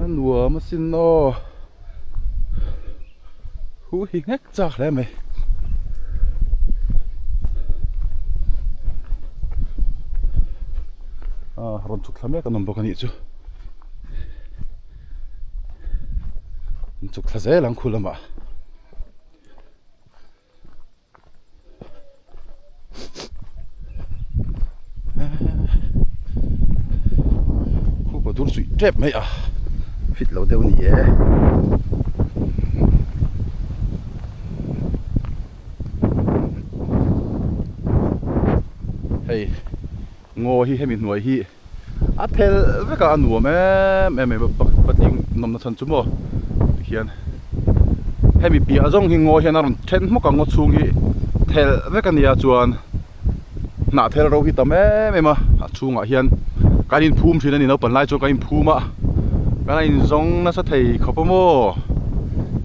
nua mà xin no hú hi ngách chắc lẽ mày ron chụp tham cái nằm bọc cái gì chứ chụp tham dễ lắm khul mà khu có đủ suy trép mày à fit lâu đâu nhỉ hey ngô hi hay mình nuôi hi à thế với cả nuôi mẹ bắt linh nằm nó thân chú mò hiền hay mình bịa giống hi ngô hiền làm trên một cái ngô chung hi thế với cái này chuan nãy thế rồi hi tao mẹ mà chung à hiền cái in phum thì nên nó本来就cái in phum à cái này giống nó sẽ thấy khó bao mô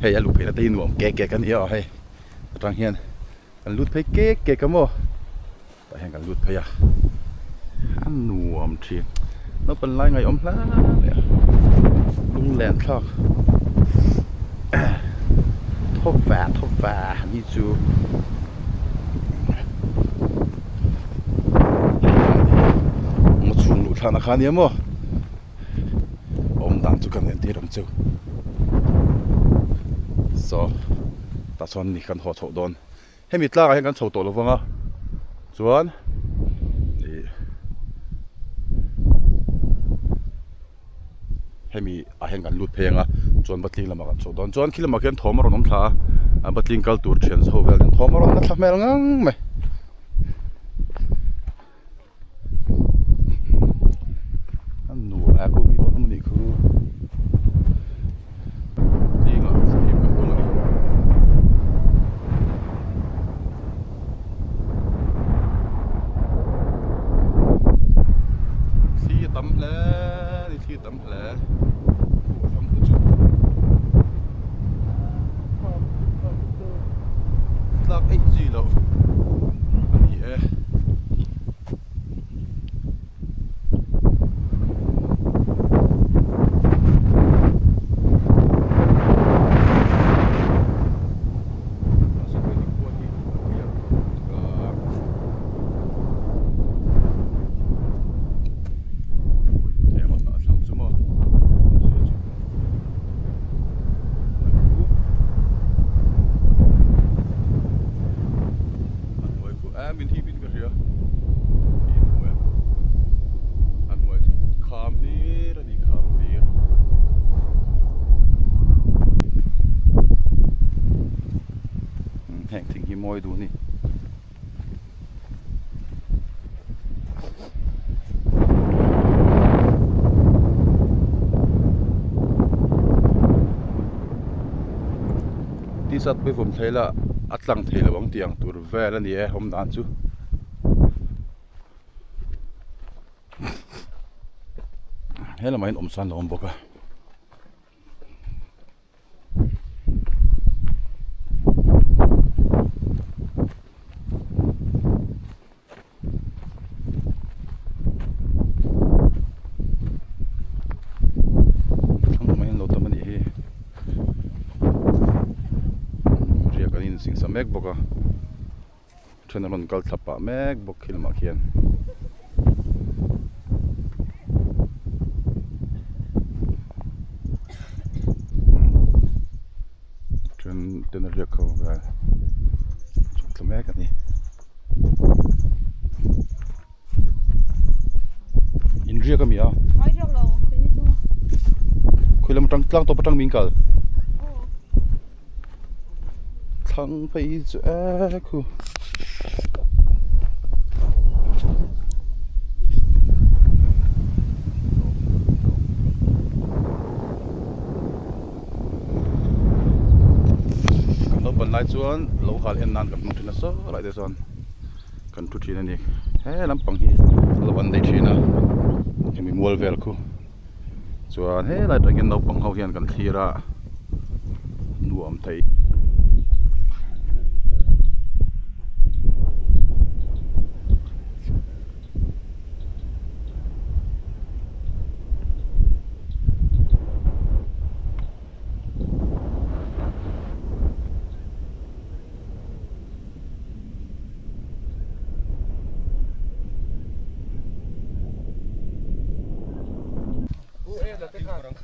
hay là lụt phải là tay nuông kẹt cái này à hay trang hiền cái lụt phải kẹt cái mô tại hàng cái lụt phải à ăn nuông thì nó เป็นไรไงอมล้าเนี่ยลุงแหลนทอกทบแฝนี่จูมาชุนหลุดธนาคารเนี่ยมั้งอมดันจูกันเงินที่รำจูแต่ส่วนนี้กันหัวโถโดนให้มิตรล่าให้กันโถโตลงฟังอ่ะส่วนให้มีอาหารกันลุดเพลงอ่ะจวนบัดลิงละมากันโซดอนจวนคิดละมาเขียนทอมารอนน้ำชาบัดลิงกัลตูร์เชียนโซเวลทอมารอนนัทแมลงังไหมอันนู้นกูมีคนมันนี่คือจริงอ่ะสกิปกับตัวนี้สีตั้มแล้วนี่สีตั้มแล้วlắc ít gì đâu anh gì ê mình thi bên cái gì anh nuôi khám đi rồi đi khám đi hẹn thỉnh hi môi đủ nè đi sát với vùng thấy là Tlangkhamphei là bóng tiếng tour về là nhé hôm đàn chú hay là mấy ông san là ông bốc àสิ่งสมัยบอกว่าเทรนนกัลทับปะแม็กบอกขิลมาเขียนเทรนเรียกเขาว่าจุดแม็กกันนี่อินเรียกก็มีอ่ะคุยแล้วมันตั้งตัวตั้งมิงกัลTlangkhamphei zu aku kalau penlai cuan lokal enan kan mungkin so like this one kan tu cina ni lampang hi lawan dai cina kami mual velku cuan lai tagin lampang hau hian kan thira nuam thai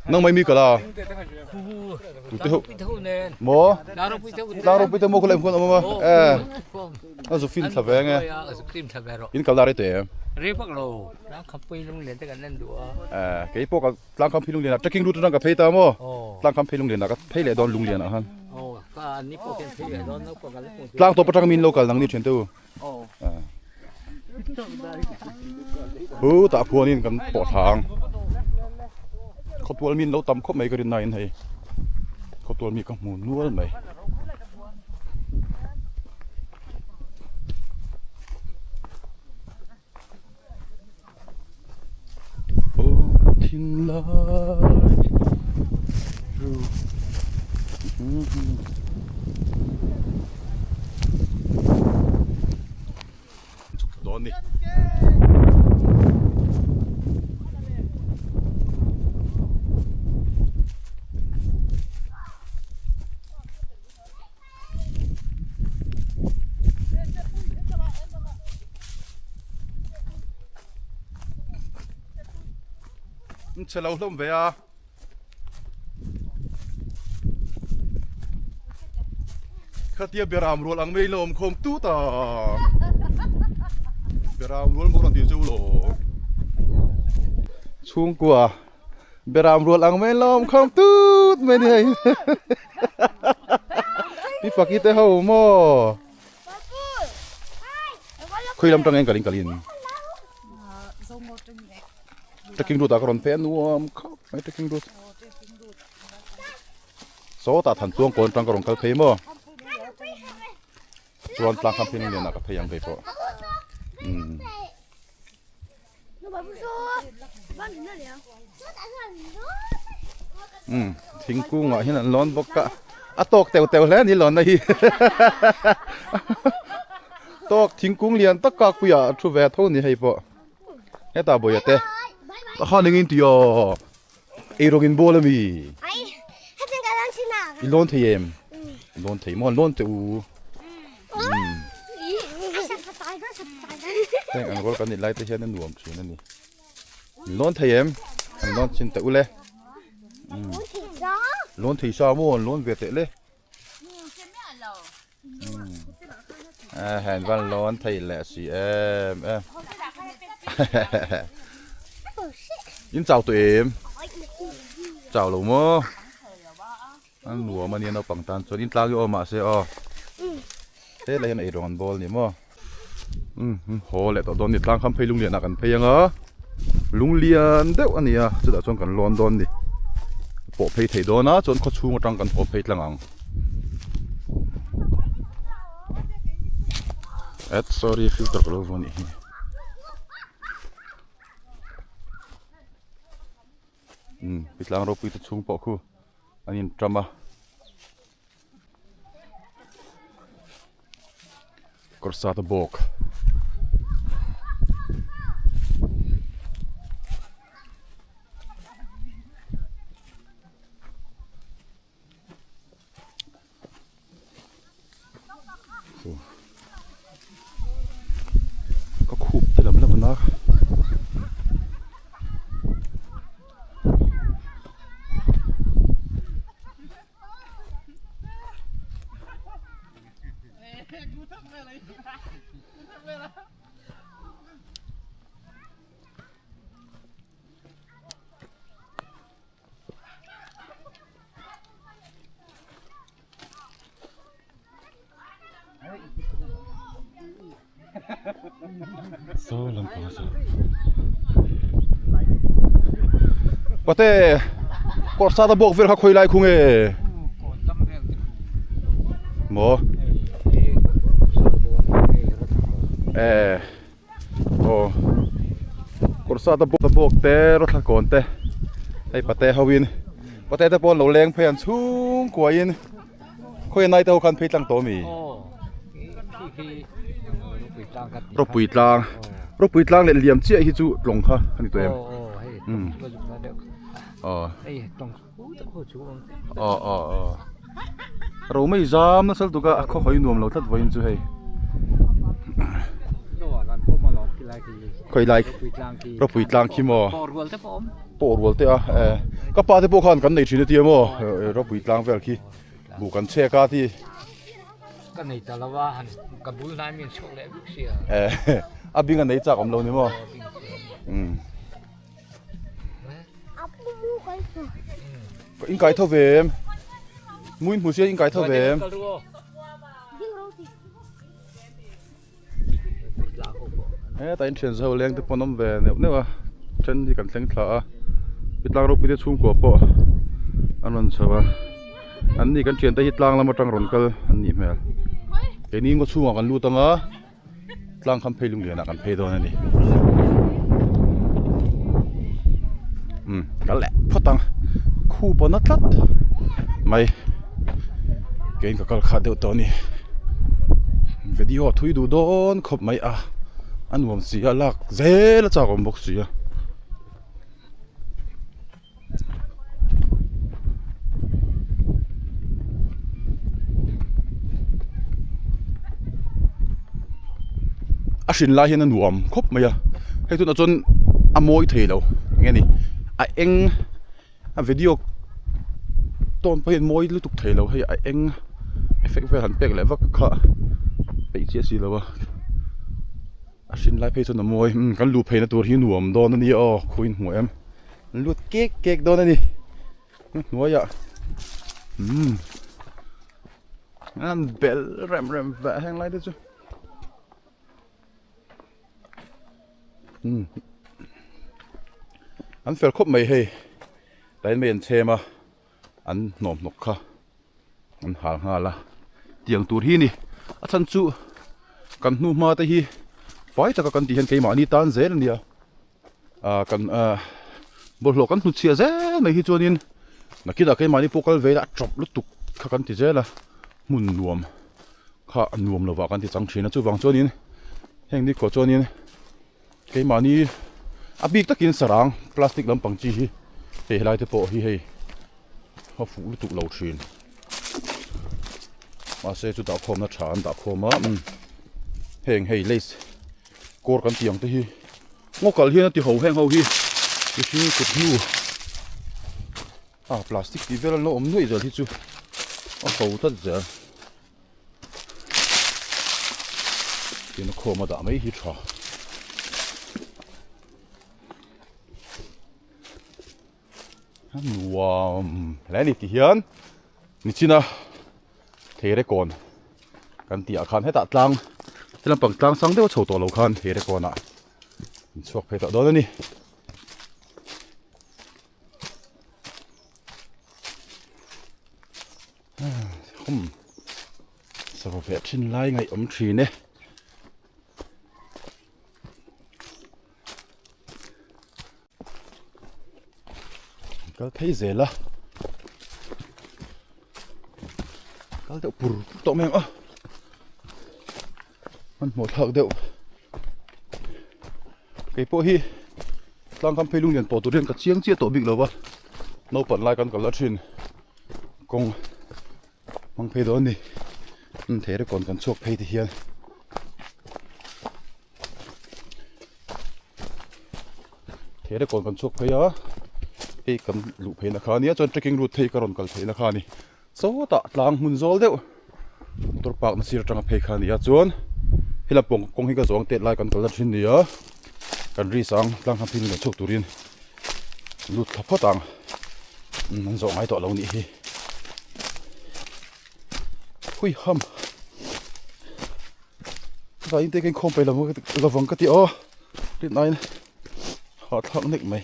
nang mai mi kala tu te mo daro pi te mo kole phun ma azu film thaveng in kal dare te re pak lo Tlangkhamphei Lunglian te kan nan du cái bộ cái Tlangkhamphei Lunglian trekking route đang gặp phải tao mo Tlangkhamphei Lunglian là gặp phải lệ đòn Lunglian à han ka ni po ken phei don no po kan Tlang to patang min local nang ni chen tu ta phuan in kan po thang khot tual min lo tam khop mai ka rin nine hei khot tual mi ka mu nual mai tin lai đón đi chơi lâu lắm về à khát tia bia ram ruột ăn mây lồm khom tu ta bia ram ruột một lần tiêu châu lỗ chung qua bia ram ruột ăn mây lồm khom tu mày này đi phát cái tay hậu mò khui làm trong anh cả linh trekking route còn phê nuông khóc mấy trekking route số ta thành tuông còn trong còn phê mò tuông Tlangkhamphei Lunglian là phê yang phê po thính cung ngõ hiện là lon bốc cả tอกtèo tèo lên đi lon này tอกthính cung liền tất cả quý à thu về thôi này hay po hết ta bồi tê họ nên in tiyo erogin bola mi ilon thấy em ilon thấy mon lon tu thế anh có cái này lại tới hiện nên nuông chuyện này ilon thấy em ilon xin tự le ilon thấy sao mua ilon về tệ le hẹn văn ilon thấy lẹ gì em in chào tụi em chào lũ mơ ăn lúa mà niên nó bằng tan cho in tlang vô mà xe thế là hiện nay rồi ăn bol nhỉ mơ hồ lệ tao đón đi Tlangkhamphei Lunglian là cần phải yang á Lunglian đấy anh nhỉ chứ đã chọn cần London đi bộ phê thấy đó na chọn có chu một trang cần bộ phê Tlang sorry filter kalau voni pitlang ro pita chung po khu anin drama korsata bok có khúc tới lắm nó so lang pa so pate korsada bok ver kha khoi lai khunge mo korsada bok te ro thla kon te ai pate hawin pate te pon lo leng phen chung kuain khoi nai te ho kan phei tlang to mi ro pui tlang le liam chia hi chu long kha ani to em ro mai zam na sal tu ka kho hoi nuam lo thlat voin chu hei khoi lai ro pui tlang khi mo bộ ruột thế à các ba thế bộ khan cắn này chỉ là tiêm mò rồi bị tlang về khi bù cắn xe cá thì cái này ta làว่ากับบุญนายมีโชคแล้วเสียà bên cái này chắc ông lâu nữa mò có in cái thâu về em muốn mua xe in cái thâu về em tại trên sau lên từ Phnom về nếu mà chân thì cần tính thở biết lang rồi biết chung của bộ anh nói sao anh đi cần chuyển tới hít lang là một trang rốn cơ anh nhìn mẹ cái này có chungกันรู้ตั้งอ่ะTlangkhamphei Lunglianกันเพดอนนี่กันแหละพอตั้งคู่ปนัดลัดไม่เก่งกับขาเดียวตัวนี้วิดีโอทุยดูโดนขบไม่อ่ะอันผมเสียหลักเจ๊แล้วจากผมบอกเสียอาชินลายเห็นหนวมครบไหมอะให้ทุนอาจนอโมยเทเราไงนี่เอ็งวิดีโอตอนไปเห็นโมยลุตุกเทเราให้เอ็งเอฟเฟกต์แฟนหันเป๊กเลยว่าข้าไปเจี๊ยสิแล้ววะอาชินลายเพย์ทุนอโมยกันลูเพย์นะตัวที่หนวมโดนนั่นนี่อ๋อคุยหัวเอ็มลูดเก๊กโดนนั่นนี่หัวอะอันเบลแรมแหวะแห้งไรด้วยจ้ะอันเฟลครบไม่ให้แต่ไม่เห็นเชมาอันหนอมนกค่ะอันหาละเตียงตัวที่นี่อาจารย์จู่กันนู่มาแต่ฮีไฟแต่กันที่เห็นไก่หมานี่ตานเจนเนี่ยกันบนโลกกันหุ่นเสียเจไม่ฮีจวนินนักกีฬาไก่หมานี่พวกกันเวลาจบลุตุกกันที่เจละมุนนวมข้านวมเราว่ากันที่จังเชียนะจู่วังจวนินแห่งนี้ขอจวนินไก่หมานี่อาบีกตะกินสรางพลาสติกลำปังจีฮีเฮ้ยลายเทปฮีเฮ้ยเขาฟูลุตุกเหลาชินมาเซจุดดาวโคมนะฉานดาวโคมเฮงเฮ้ยเลสกอดกันเตียงตะฮีงอกกันเฮียนะที่เขาแห้งเขาฮีที่ชี้กดหิวพลาสติกที่เวลาเราอมนุ่ยจะที่จู่เขาตัดเจอที่นักโคมมาด่าไม่ฮิตชาว้าวแล้วนี่ที่เฮียนนี่ชินะเทเรก่อนกันตีอาคารให้ตัดลังที่ลำปังตังสังเดียวโฉตัวเราคันเทเรก่อนชวกเพตัดโดนนี่สภาพแบบชิ้นไล่ไงอมชีเนี่ยก็เทเสร็จละก็เดี๋ยวปุ๊บตกแมงมันหมดหักเดี๋ยวไอ้พวกที่Tlangkhamphei Lunglianตัวเรียนกับเชียงเจี๊ยตัวบิ๊กเลยวะเราเปิดไล่กันกับลัดชินกงมังเพย์โดนนี่เทได้ก่อนกันโชคเพย์ที่เฮียนเทได้ก่อนกันโชคเพย์เอ้กันลูกเพย์นะคะเนี่ยจน trekking route เทกรอนกันเพย์นะคะนี่โซ่ตะตางหุ่นโซลเดียวตัวปากมันสีระจังเพย์ค่ะนี่จวนให้ลำปงกงให้กระสวงเตะไล่กันกับลัดชินนี่กันรีสังTlangkhamphei Lunglianโชคตุรินลุดทับพ่อตังมันส่งให้ต่อเรานี่หุยห้ำได้ยินเต็งคมไปแล้วมันระวังกันที่รีบหน่อยนะหาทางนึกไหม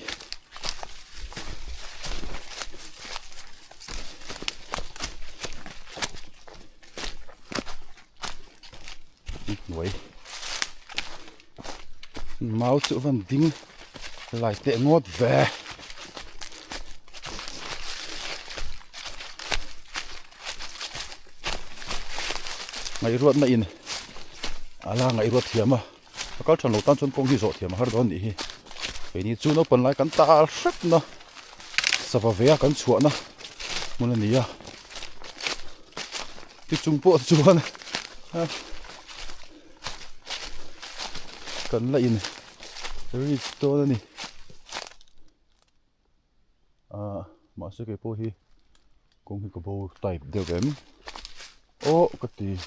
หน่วยmáu chữ văn đinh lại tệ ngót về ngày ruột này in là ngày ruột thiểm có tròn lột tan chôn công đi rộ thiểm hết đó nhỉ vậy thì chú nó còn lại cắn ta rất nó sao vào vé cắn chuột nó muốn là nhỉ cái trung bộ chuột cần lại in rồi to này mà sẽ cái po hi cũng hi cái po type đều kém ô cái gì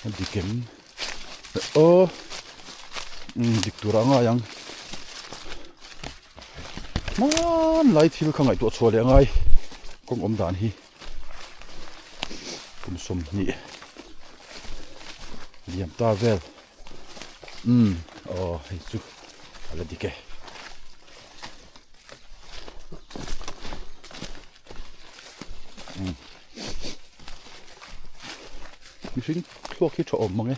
cái gì kém ô dịch tu ra ngay yang man lại thil khang ai tu chua le ngay cũng đàn hi cũng sum nhị liam ta vel hay chú là đi kệ mình xin thuốc khi cho ổn mong ấy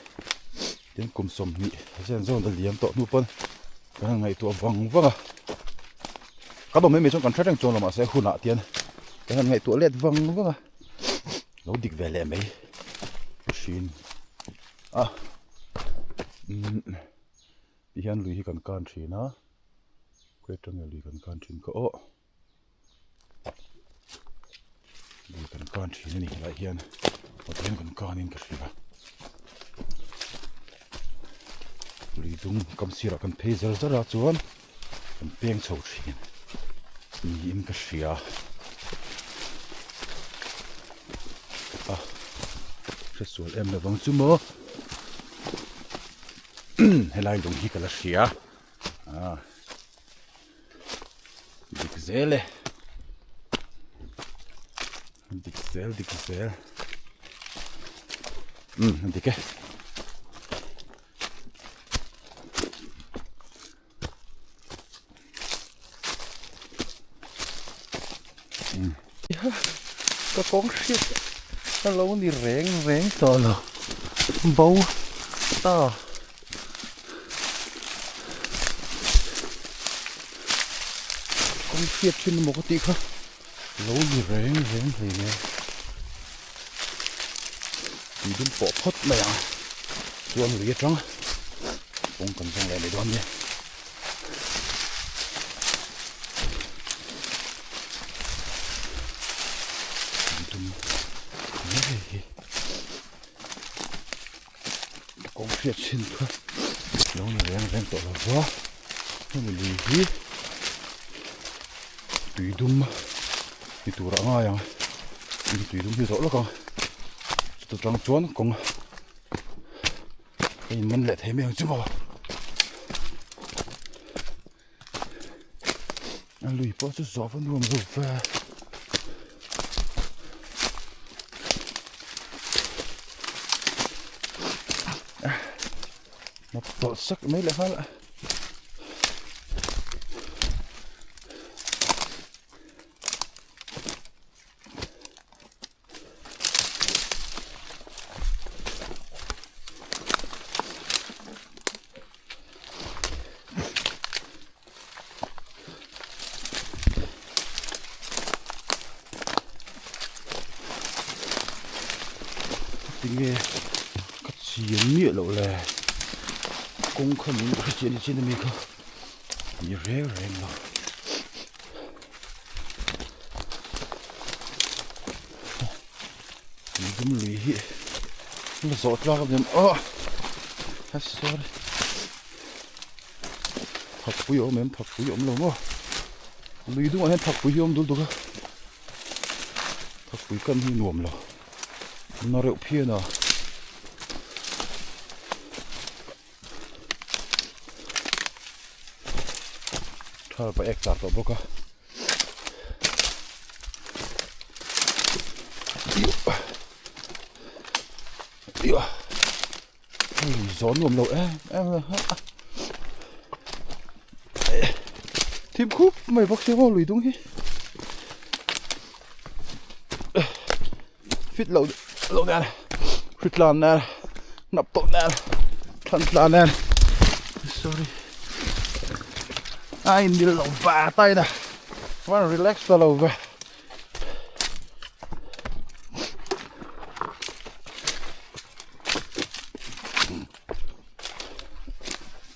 đến cùng sum nhị xem rồi là liam tọt nụ phân cái ngày tụi vắng vâng à các đồng mấy trong còn trách rằng là mà sẽ hùn nạ tiền cái ngày tụi liệt vâng vâng à nấu địch về lẹ mấy xin à đi hiện lùi cần can chỉ nó quay trong nhà lùi cần can chỉ có lùi cần can chỉ này lại hiện một hiện cần can nên cái gì vậy lùi đúng cầm xì ra cần phê giờ ra chuan cần beng sầu chỉ nhìn cái gì à rất xuân em là vắng chú mơ hay là dùng gì cả là gì à đi cái gì lên đi cái gì đi cái có con shit nó lâu đi rèn to rồi bầu to con shit trên một cái tí khác lâu đi rèn thì nè đi đến bỏ phốt mày à chuông lưỡi trắng không cần sang lại để đoan nhé con shit xin thôi lâu đi rèn to là quá không bị gì tùy đúng thì tụ ra ngay à tùy đúng thì rõ là con tụ trắng chuốn con cái mình lại thấy mình chứ mà anh lùi bỏ chút gió vẫn luôn rồi về nó tọt sắc mấy lại hết lại nghe cắt xiên miệng lẩu lè cũng không những cái chuyện trên mình không như rêu rồi mà mình cũng lười nó giọt ra cái gì sorry thật quý ôm em thật quý ôm luôn á lười đúng rồi thật quý ôm đúng đúng thật quý cân như nuồm rồi nó rượu pia nào thôi phải ép chặt vào bốc à gió nuồm lội em thêm khúc mày bóc xéo vào lùi đúng đi fit lậu lậu nè fit lan nè nắp tội nè thằng lan nè sorry ai đi lậu vả tay nè mà relax vào lậu về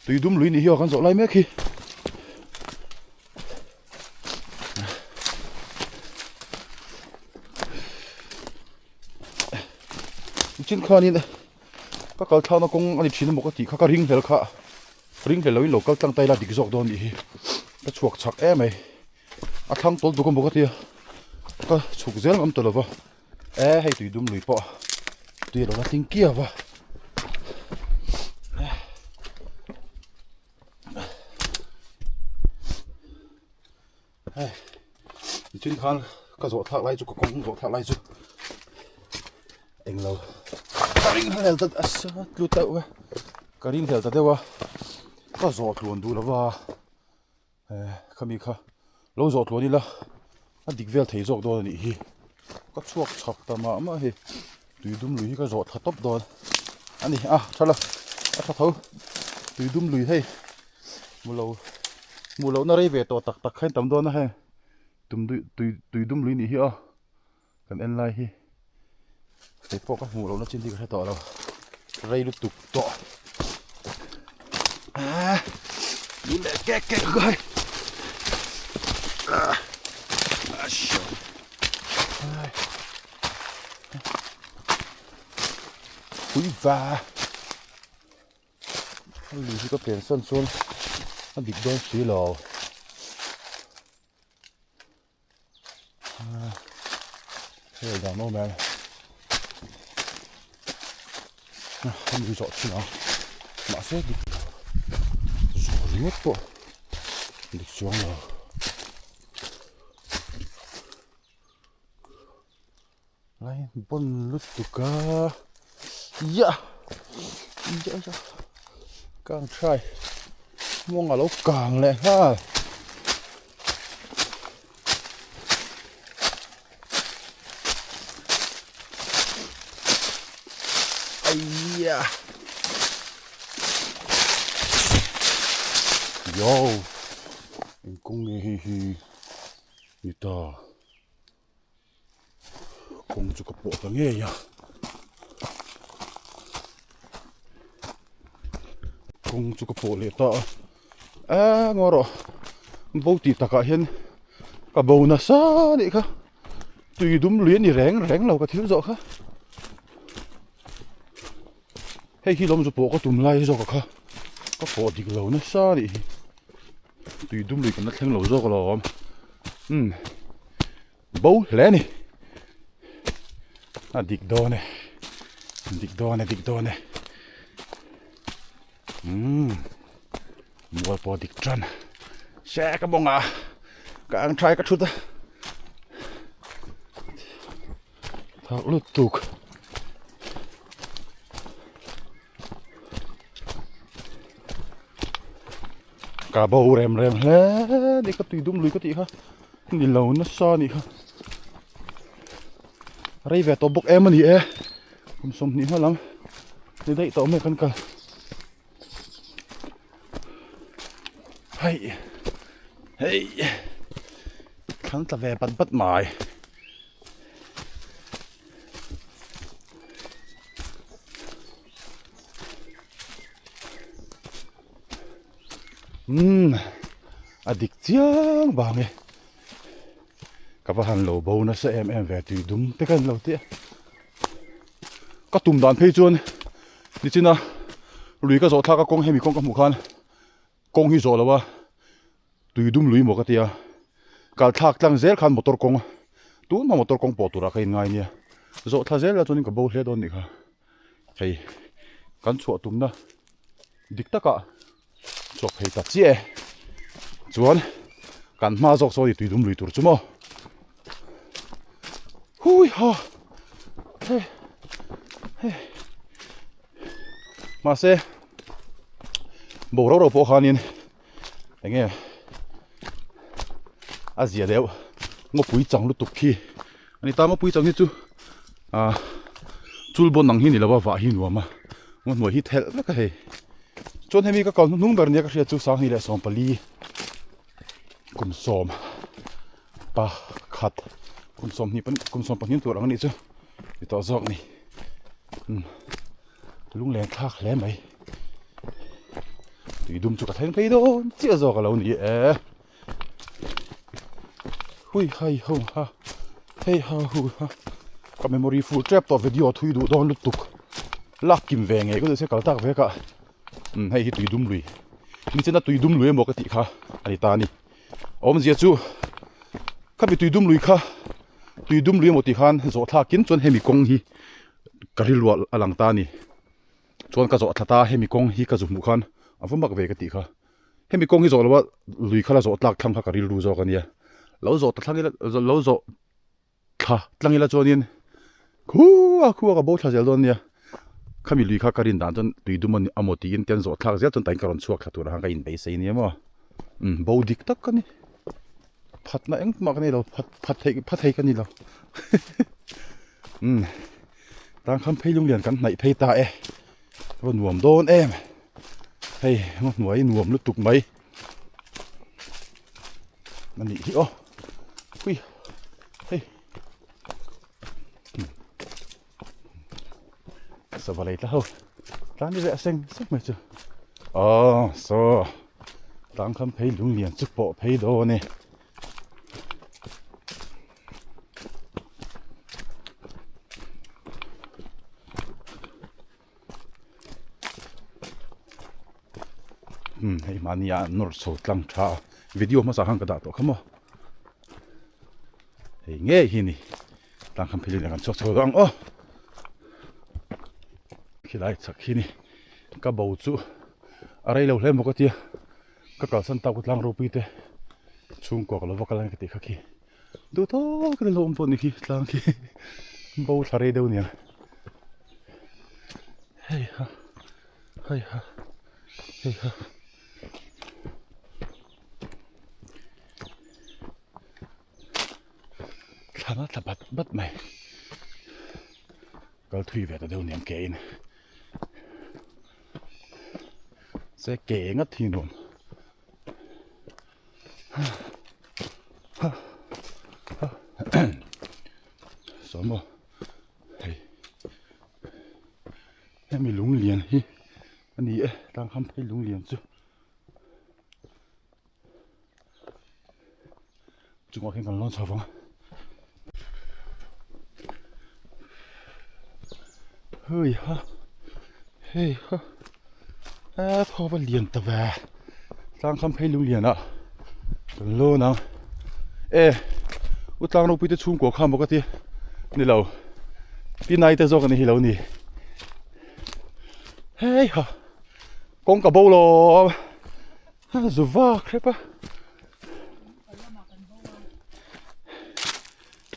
tùy đúng lùi này hiểu con dỗ lại mấy khi trên kho này các cậu thao nó cũng anh chỉ một cái tí các ring về là ring về lấy lỗ các tăng tay là đi dọc đó đi cái chuột chặt em mày thang tol tu ko mo ka tia ka chuk zel ngam to lo ba hei tui dum lui po tui lo ting kia ba chin khan ka zo thak lai chu ko kong zo thak lai chu eng lo karing hel ta asa tlu ta wa karing hel ta de wa ka zo tluan du la wa khami kha lo zo tluan ni la a dik vel thei zok do ni hi ka chuak chak ta ma hi tui dum lui ka zo tha top do ani thala a tha tho tui dum lui hei mu lo na rei ve to tak tak khain tam do na he tui dum lui ni hi kan en lai hi te po ka mu lo na chin di ka to lo rei lu tuk to ni le ke gai ui va lui hi ka pen son son a dik don si lo hey da no man không đi dọn chứ nào mà sẽ đi rồi hết bộ đi xuống rồi lại bon lút tụ cá dạ càng trai mong là lâu càng lẹ ha yeah. Yo, em cũng nghe như ta không cho các bộ ta nghe ya, không cho các bộ lệ ta, ngồi rồi, bầu tì ta cả hiền, cả bầu na sa đấy cả, tùy đúng luyện thì ráng lâu cả thiếu rõ cả. Hey khi lom zo po ko tum lai zo ka po dik lo na sa ni tui dum lui kan na thleng lo zo ko lom bo le ni dik do ne mua po dik tran xe ka bonga ka ang try ka thut thak lu tuk cả bầu rèm le đi cái tùy đúng lùi cái tí ha đi lâu nó so nị ha rây về tổ bốc em mà nị không xong nị hết lắm đi đây tổ mấy con cờ hay khán ta về bắt bắt mài adik chiang bang e ka va han lo bo na sa em ve tu dum te kan lo te ka tum dan phei chuan ni china lui ka zo tha ka kong hemi kong ka mu khan kong hi zo lawa tu dum lui mo ka tia kal thak tlang zel khan motor kong tu ma motor kong po tu ra kai ngai nia zo tha zel la chuan ka bo hle don ni kha kai kan chu tum na dik taka chok hei ta chi chuan kan ma jok so tui dum lui tur chumo hui ha hey ma se bo ro po khanin enge azia deu ngo pui chang lu tuk khi ani ta ma pui chang ni chu chul bon nang hi ni lawa wa hi nuama mon mo hi thel la ka he chon hemi ka kon nung ber ne ka chu sang hi le som pali kum som pa khat kum som ni pan kum som pan hin tur ang ni chu ti to zok ni Lunglian thak hle mai tui dum chu ka theng phei do chia zo ka lo ni hui hai ho ha hey ha hu ha ka memory full trap to video thui du don lutuk lak kim ve nge ko se kal tak ve ka hei hi tui dum lui ni chena tui dum lui mo ka ti kha ani ta ni om zia chu khắp bị tùy đum lùi kha tùy đum lùi một tí khan gió thà kín chuẩn hemi công hi cái lúa alang ta ni chuẩn cái gió thà ta hemi công hi cái dùng mũ khan à vẫn mặc về cái tí kha hemi công hi gió là lùi kha là gió tlag tham kha cái lúa gió cái nia lâu gió tlang là lâu gió thà tlang là cho nên khu cái bố thà giờ nia khami lùi kha cái rin đàn chân tùy đum mình một tí in tiền gió tlag giờ chân đánh cái con chuột khát rồi hàng cái in bể say nia mà bầu địch tất cái ni phát nãy mà cái này đâu phát thấy cái này đâu Tlangkhamphei Lunglian kan nai phei ta có nuông đôn em hey nuôi nuông lúc tục mấy mình đi ô ui hey sao vào đây ta hô ta đi vẽ xanh xách mày chưa so Tlangkhamphei Lunglian chụp bộ phei đồ nè hey mania nor so tlang tha video ma sa hang ka da to khamo hey nge hi ni Tlangkhamphei Lunglian kan chok chok dang khilai chak hi ni ka bo chu arai lo hle mo ka tia ka kal san ta ku tlang ro pi te chung ko ka lo ka lang ka ti kha ki du to ka lo om pon ni ki tlang ki bo thare deu nia hey ha hey ha hey ha nó là bắt mày có thui về từ đâu niệm kể này sẽ kể ngất thì luôn số một em bị lúng liền hi anh đi đang không thấy lúng liền chứ chúng ta khi còn lo sợ không hơi ha hey ha thôi vẫn liền tập về Tlangkhamphei Lunglian ạ lô nào u tlang đâu bị chung của khăm một cái gì này lâu pin này tới rồi cái này lâu nè hey ha con cả bầu lo dù va khép á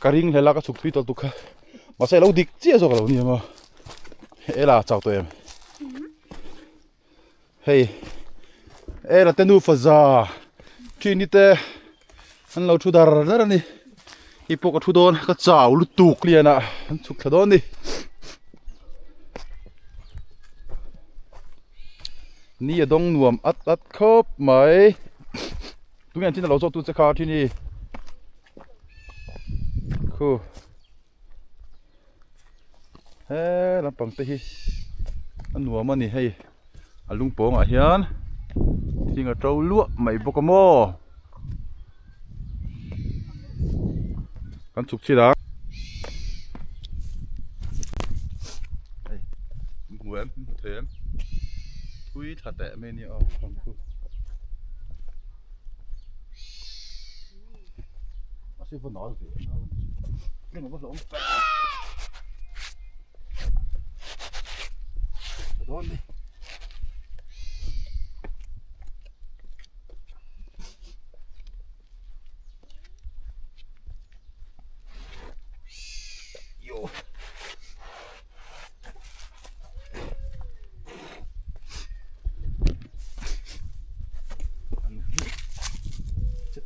cái ring này là cái chụp pin tao tụt khá mà sẽ lâu địch chia rồi cái lâu nè mà là chào tụi em hey là tên nu phật già chuyện như thế anh lâu chú đar đó nè ipo cái chú đòn cái chảo lút tuột liền à anh chụp cái đòn đi ni đông nuông ắt khớp mấy tụi anh chỉ là lâu cho tụi sẽ khá thế này cool làm bằng tay anh nuông mà nè hay anh lung bông à hiền thì ngà trâu lúa mày bốc cái mò con chụp chi đó Nguyễn thế em quý thật tệ men nhỉ không cô nó sẽ phân nói gì nhưng mà có lỗi đó đi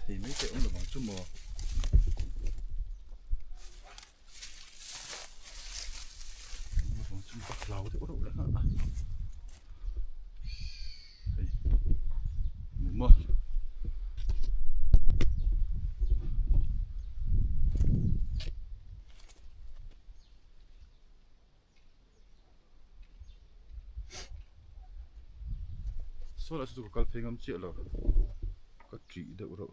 thì mấy cái ông là bằng chút mò bằng chút bạc lầu thì có đủ đấy hả mò số là số của các phim ngắm chuyện rồi có chỉ được đâu